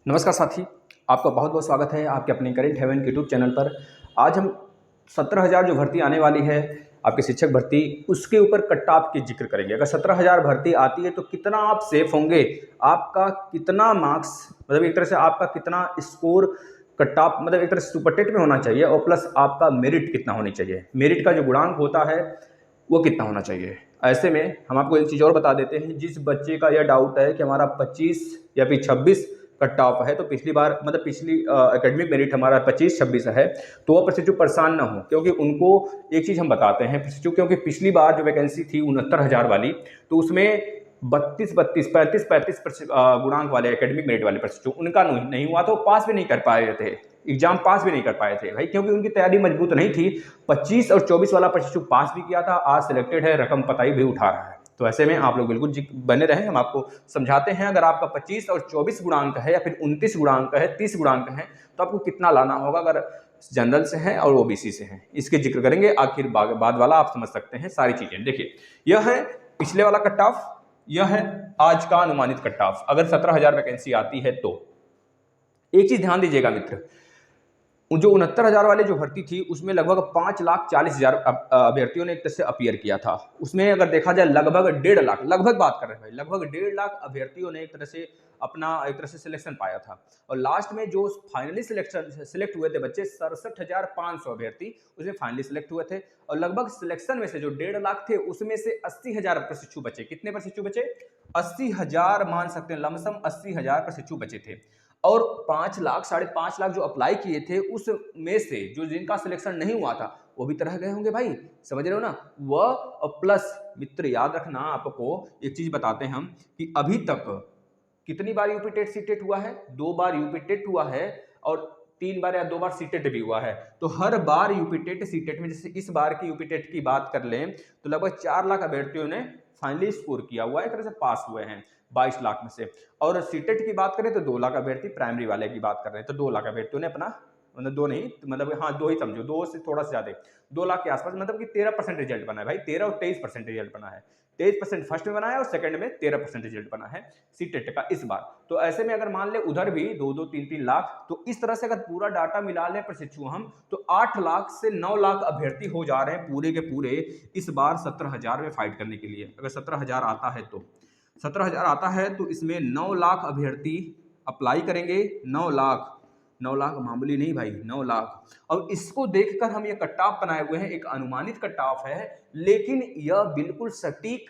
नमस्कार साथी, आपका बहुत बहुत स्वागत है आपके अपने करेंट हेवन यूट्यूब चैनल पर। आज हम 17,000 जो भर्ती आने वाली है आपके शिक्षक भर्ती, उसके ऊपर कट ऑफ की जिक्र करेंगे। अगर 17,000 भर्ती आती है तो कितना आप सेफ होंगे, आपका कितना मार्क्स, मतलब एक तरह से आपका कितना स्कोर कट ऑफ, मतलब एक तरह से सुपर टेट में होना चाहिए, और प्लस आपका मेरिट कितना होनी चाहिए, मेरिट का जो गुणांक होता है वो कितना होना चाहिए। ऐसे में हम आपको एक चीज़ और बता देते हैं, जिस बच्चे का यह डाउट है कि हमारा 25 या फिर 26 कट ऑफ है, तो पिछली बार मतलब पिछली एकेडमिक मेरिट हमारा 25-26 है, तो वह प्रशिक्षु परेशान ना हो, क्योंकि उनको एक चीज़ हम बताते हैं प्रशिक्षु, क्योंकि पिछली बार जो वैकेंसी थी 69,000 वाली, तो उसमें 32-32 35-35 गुणांक वाले एकेडमिक मेरिट वाले प्रशिक्षु उनका नहीं हुआ, तो पास भी नहीं कर पाए थे, एग्जाम पास भी नहीं कर पाए थे भाई, क्योंकि उनकी तैयारी मजबूत नहीं थी। 25 और 24 वाला प्रशिक्षु पास भी किया था, आज सिलेक्टेड है, रकम पताई भी उठा रहा है। तो ऐसे में आप लोग बिल्कुल बने रहें, हम आपको समझाते हैं। अगर आपका 25 और 24 गुणांक है या फिर 29 गुणांक है, 30 गुणांक है, तो आपको कितना लाना होगा अगर जनरल से हैं और ओबीसी से हैं, इसके जिक्र करेंगे। आखिर बाद वाला आप समझ सकते हैं सारी चीजें। देखिए, यह है पिछले वाला कट ऑफ, यह है आज का अनुमानित कट ऑफ। अगर 17,000 वैकेंसी आती है तो एक चीज ध्यान दीजिएगा मित्र, जो 69,000 वाले जो भर्ती थी उसमें लगभग 5,40,000 अभ्यर्थियों ने एक तरह से अपीयर किया था। उसमें अगर देखा जाए लगभग 1.5 लाख, लगभग बात कर रहे हैं भाई, लगभग 1.5 लाख अभ्यर्थियों ने एक तरह से अपना एक तरह से सिलेक्शन पाया था। और लास्ट में जो फाइनली सिलेक्ट हुए थे बच्चे 67,500 अभ्यर्थी उसमें फाइनली सिलेक्ट हुए थे। और लगभग सिलेक्शन में से जो 1.5 लाख थे उसमें से 80,000 प्रशिक्षु बचे। कितने प्रशिक्षु बचे? 80,000, मान सकते हैं लमसम 80,000 प्रशिक्षु बचे थे। और 5 लाख 5.5 लाख जो अप्लाई किए थे उसमें से जो जिनका सिलेक्शन नहीं हुआ था वो भी तरह गए होंगे भाई, समझ रहे हो ना। वह प्लस मित्र याद रखना, आपको एक चीज बताते हैं हम कि अभी तक कितनी बार यूपी टेट सीटेट हुआ है? 2 बार यूपी टेट हुआ है और 3 बार या 2 बार सीटेट भी हुआ है। तो हर बार यूपी टेट सीटेट में, जैसे इस बार की यूपी टेट की बात कर लें तो लगभग 4 लाख अभ्यर्थियों ने फाइनली स्कोर किया हुआ है, एक तरह से पास हुए हैं 22 लाख में से। और सीटेट की बात करें तो 2 लाख अभ्यर्थी, प्राइमरी वाले की बात कर रहे हैं तो 2 लाख अभ्यर्थियों ने अपना, मतलब 2 नहीं, मतलब हाँ 2 ही समझो, 2 से थोड़ा सा ज्यादा, 2 लाख के आसपास, मतलब कि 13% रिजल्ट बना है भाई, 13 और 23% रिजल्ट बना है। 23% फर्स्ट में बना है और सेकंड में 13% रिजल्ट बना है सीटेट का इस बार। तो ऐसे में अगर मान ले उधर भी 2-2, 3-3 लाख, तो इस तरह से अगर पूरा डाटा मिला लें प्रशिक्षु हम, तो 8 लाख से 9 लाख अभ्यर्थी हो जा रहे हैं पूरे के पूरे इस बार 17,000 में फाइट करने के लिए। अगर 17,000 आता है तो 17,000 आता है तो इसमें 9 लाख अभ्यर्थी अप्लाई करेंगे। 9 लाख, 9 लाख मामूली नहीं भाई, 9 लाख। और इसको देखकर हम ये कट ऑफ बनाए हुए हैं, एक अनुमानित कट ऑफ है, लेकिन यह बिल्कुल सटीक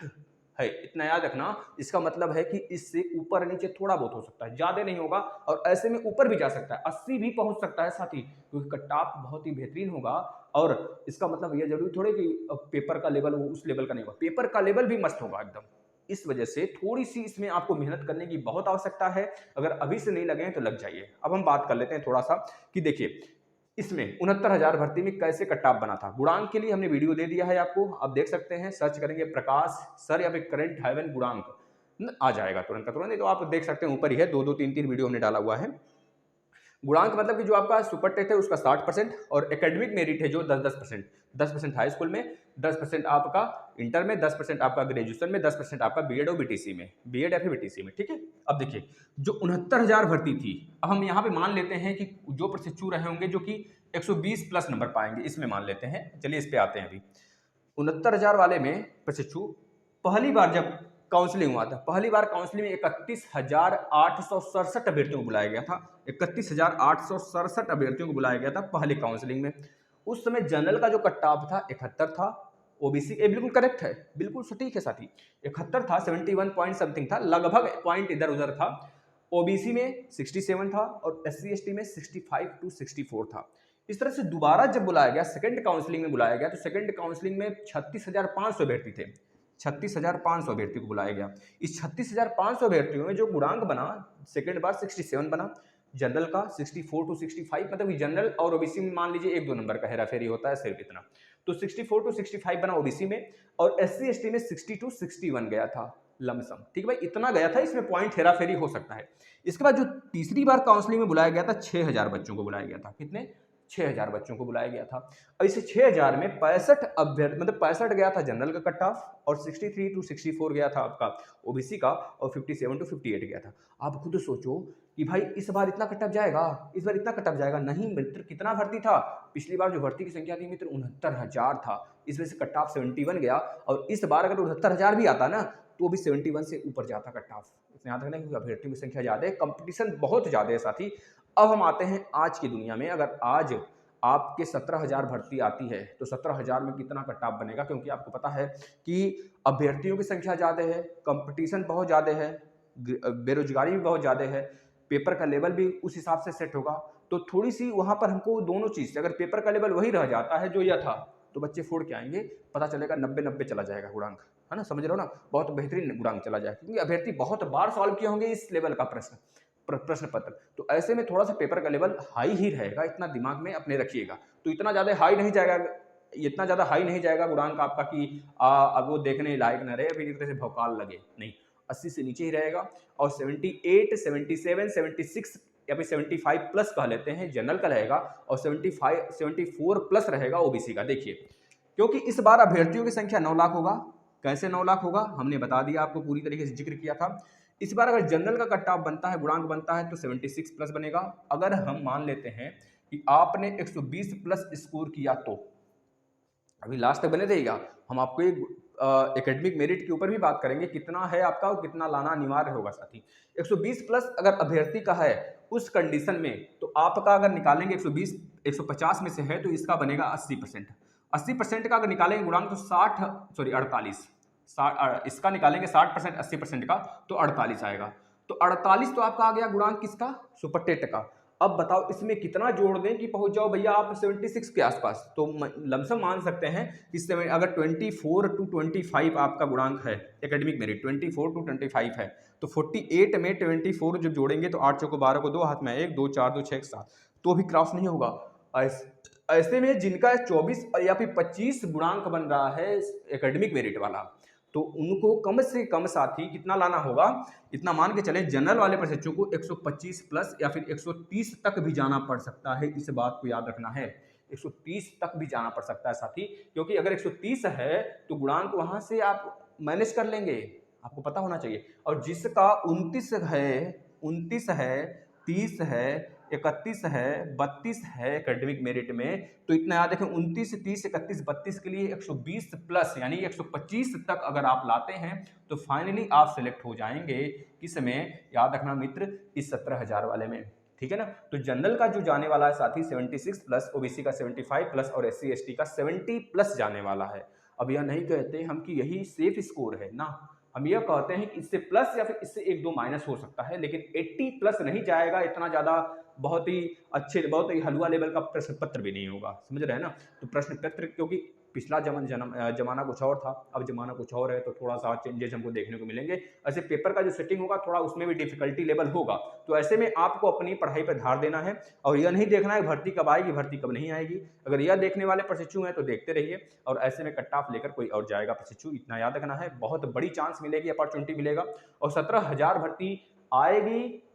है, इतना याद रखना। इसका मतलब है कि इससे ऊपर नीचे थोड़ा बहुत हो सकता है, ज्यादा नहीं होगा, और ऐसे में ऊपर भी जा सकता है, 80 भी पहुंच सकता है साथी, क्योंकि कट ऑफ बहुत ही बेहतरीन होगा। और इसका मतलब यह जरूरी थोड़े कि पेपर का लेवल उस लेवल का नहीं होगा, पेपर का लेवल भी मस्त होगा एकदम। इस वजह से थोड़ी सी इसमें आपको मेहनत करने की बहुत आवश्यकता है। अगर अभी से नहीं लगे हैं तो लग जाइए। अब हम बात कर लेते हैं थोड़ा सा कि देखिए इसमें 69,000 भर्ती में कैसे कट ऑफ बना था। गुणांक के लिए हमने वीडियो दे दिया है आपको, आप देख सकते हैं, सर्च करेंगे प्रकाश सर या फिर करंट हेवन गुणांक, आ जाएगा तुरंत का तुरंत। नहीं तो आप देख सकते हैं ऊपर ही है, 2-2, 3-3 वीडियो हमने डाला हुआ है। गुणांक मतलब कि जो आपका सुपर टेट है उसका 60%, और एकेडमिक मेरिट है जो 10-10%, 10% हाई स्कूल में, 10% आपका इंटर में, 10% आपका ग्रेजुएशन में, 10% आपका बीएड और बीटीसी में, बीएड या फिर बीटीसी में, ठीक है। अब देखिए जो 69,000 भर्ती थी, अब हम यहाँ पे मान लेते हैं कि जो प्रशिक्षु रहे होंगे जो कि 120 प्लस नंबर पाएंगे, इसमें मान लेते हैं, चलिए इस पे आते हैं। अभी 69,000 वाले में प्रशिक्षु पहली बार जब काउंसलिंग हुआ था, पहली बार काउंसलिंग में 31,867 अभ्यर्थियों को बुलाया गया था, 31,867 अभ्यर्थियों को बुलाया गया था पहले काउंसलिंग में। उस समय जनरल का जो कट ऑफ था 71 था, ओबीसी बिल्कुल करेक्ट है, बिल्कुल सटीक है साथी, 71 था, 71 पॉइंट समथिंग था, लगभग पॉइंट इधर उधर था। ओबीसी में 67 था और एससी एसटी में 65 to 64 था। इस तरह से दोबारा जब बुलाया गया, सेकंड काउंसलिंग में बुलाया गया, तो सेकंड काउंसलिंग में 36,500 अभ्यर्थी थे, 36,500 अभ्यर्थी को बुलाया गया। इस 36,500 अभ्यर्थियों में जो गुणांक बना सेकंड बार 67 बना, जनरल का 64 to 65, मतलब जनरल और ओबीसी में मान लीजिए 1-2 नंबर का हेराफेरी होता है, सिर्फ इतना। तो 64 to 65 बना ओबीसी में, और एससी एसटी में 60 to 61 गया था लमसम, ठीक है भाई, इतना गया था, इसमें पॉइंट हेरा फेरी हो सकता है। इसके बाद जो तीसरी बार काउंसलिंग में बुलाया गया था 6,000 बच्चों को बुलाया गया था, कितने? 6000 बच्चों को बुलाया गया था। और इस 6000 में 65 अभ्यर्थी, मतलब 65 गया था जनरल का कट ऑफ, और 63 to 64 गया था आपका ओबीसी का, और 57 to 58 गया था। आप खुद सोचो कि भाई इस बार इतना कट ऑफ जाएगा, इस बार इतना कट ऑफ जाएगा। नहीं मित्र, कितना भर्ती था पिछली बार? जो भर्ती की संख्या थी मित्र 69,000 था, इस वजह से कट ऑफ 71 गया। और इस बार अगर 69,000 भी आता ना तो भी 71 से ऊपर जाता कट ऑफ। इतना याद रखना, क्योंकि अभ्यर्थियों की संख्या ज़्यादा है, कंपटीशन बहुत ज़्यादा है साथी। अब हम आते हैं आज की दुनिया में। अगर आज आपके 17,000 भर्ती आती है तो 17,000 में कितना कट ऑफ बनेगा? क्योंकि आपको पता है कि अभ्यर्थियों की संख्या ज़्यादा है, कंपटीशन बहुत ज़्यादा है, बेरोजगारी भी बहुत ज़्यादा है, पेपर का लेवल भी उस हिसाब से सेट होगा। तो थोड़ी सी वहाँ पर हमको दोनों चीज़ से, अगर पेपर का लेवल वही रह जाता है जो यह था, तो बच्चे फोड़ के आएंगे, पता चलेगा 90-90 चला जाएगा गुणांक, है ना, समझ रहे हो ना, बहुत बेहतरीन गुणांक चला जाएगा, क्योंकि अभ्यर्थी बहुत बार सॉल्व किए होंगे इस लेवल का प्रश्न पत्र। तो ऐसे में थोड़ा सा पेपर का लेवल हाई ही रहेगा, इतना दिमाग में अपने रखिएगा। तो इतना ज़्यादा हाई नहीं जाएगा, इतना ज़्यादा हाई नहीं जाएगा गुणांक आपका कि अब वो देखने लायक न रहे, फिर एक तरह से भौकाल लगे, नहीं, 80 से नीचे ही रहेगा। और 78, 77, 76 या फिर 75 प्लस कह लेते हैं जनरल का रहेगा, और 75, 74 प्लस रहेगा ओबीसी का। देखिए, क्योंकि इस बार अभ्यर्थियों की संख्या 9 लाख होगा। कैसे 9 लाख होगा हमने बता दिया आपको, पूरी तरीके से जिक्र किया था। इस बार अगर जनरल का कट ऑफ बनता है, गुणांक बनता है, तो 76 प्लस बनेगा। अगर हम मान लेते हैं कि आपने 120 प्लस स्कोर किया तो, अभी लास्ट तक बने रहिएगा, हम आपको एक एकेडमिक मेरिट के ऊपर भी बात करेंगे, कितना है आपका और कितना लाना अनिवार्य होगा साथी। 120 प्लस अगर अभ्यर्थी का है उस कंडीशन में, तो आपका अगर निकालेंगे 120, 150 में से है तो इसका बनेगा 80%। 80% का अगर निकालेंगे गुणांक तो 48, इसका निकालेंगे 60%, 80% का तो 48 आएगा। तो 48 तो आपका आ गया गुणांक किसका? सुपर टेट का। अब बताओ इसमें कितना जोड़ दें कि पहुंच जाओ भैया आप 76 के आसपास? तो लमसम मान सकते हैं इससे अगर 24 to 25 आपका गुणांक है, एकेडमिक मेरिट 24 to 25 है, तो 48 में 24 जब जोड़ेंगे तो 8 चौको 12 को 2 हाथ में 1, 2 4 2 6 7, तो भी क्रॉस नहीं होगा। ऐसे में जिनका 24 या फिर 25 गुणांक बन रहा है एकेडमिक मेरिट वाला, तो उनको कम से कम साथी कितना लाना होगा? इतना मान के चलें, जनरल वाले बच्चों को 125 प्लस या फिर 130 तक भी जाना पड़ सकता है। इस बात को याद रखना है, 130 तक भी जाना पड़ सकता है साथी, क्योंकि अगर 130 है तो गुणांक वहां से आप मैनेज कर लेंगे, आपको पता होना चाहिए। और जिसका 29 है, 30 है, 31 है, 32 है एकेडमिक मेरिट में, तो इतना याद रखें 29, 30, 31, 32 के लिए 120 प्लस यानी 125 तक अगर आप लाते हैं तो फाइनली आप सिलेक्ट हो जाएंगे। किसमें? याद रखना मित्र, इस 17,000 वाले में, ठीक है ना। तो जनरल का जो जाने वाला है साथी 76 प्लस, ओबीसी का 75 प्लस और एससी एसटी का 70 प्लस जाने वाला है। अब यह नहीं कहते हम कि यही सेफ स्कोर है ना, हम यह कहते हैं कि इससे प्लस या फिर इससे 1-2 माइनस हो सकता है, लेकिन 80 प्लस नहीं जाएगा। इतना ज़्यादा बहुत ही अच्छे, बहुत ही हलवा लेवल का प्रश्न पत्र भी नहीं होगा, समझ रहे हैं ना। तो प्रश्न पत्र, क्योंकि पिछला जमाना कुछ और था, अब जमाना कुछ और है, तो थोड़ा सा चेंजेस हमको देखने को मिलेंगे। ऐसे पेपर का जो सेटिंग होगा थोड़ा उसमें भी डिफिकल्टी लेवल होगा। तो ऐसे में आपको अपनी पढ़ाई पर ध्यान देना है, और यह नहीं देखना है भर्ती कब आएगी, भर्ती कब नहीं आएगी। अगर यह देखने वाले प्रशिक्षु हैं तो देखते रहिए, और ऐसे में कट ऑफ लेकर कोई और जाएगा प्रशिक्षु, इतना याद रखना है। बहुत बड़ी चांस मिलेगी, अपॉर्चुनिटी मिलेगा, और 17,000 भर्ती आएगी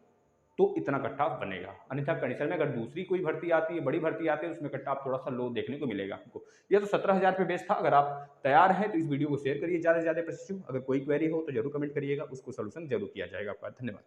तो इतना कट ऑफ बनेगा। अन्यथा कंडीशन में अगर दूसरी कोई भर्ती आती है, बड़ी भर्ती आती है, उसमें कट ऑफ थोड़ा सा लो देखने को मिलेगा आपको। यह तो 17,000 पे बेस था। अगर आप तैयार हैं तो इस वीडियो को शेयर करिए ज़्यादा से ज़्यादा प्रशिक्षु। अगर कोई क्वेरी हो तो जरूर कमेंट करिएगा, उसको सोल्यूशन जरूर किया जाएगा आपका। धन्यवाद।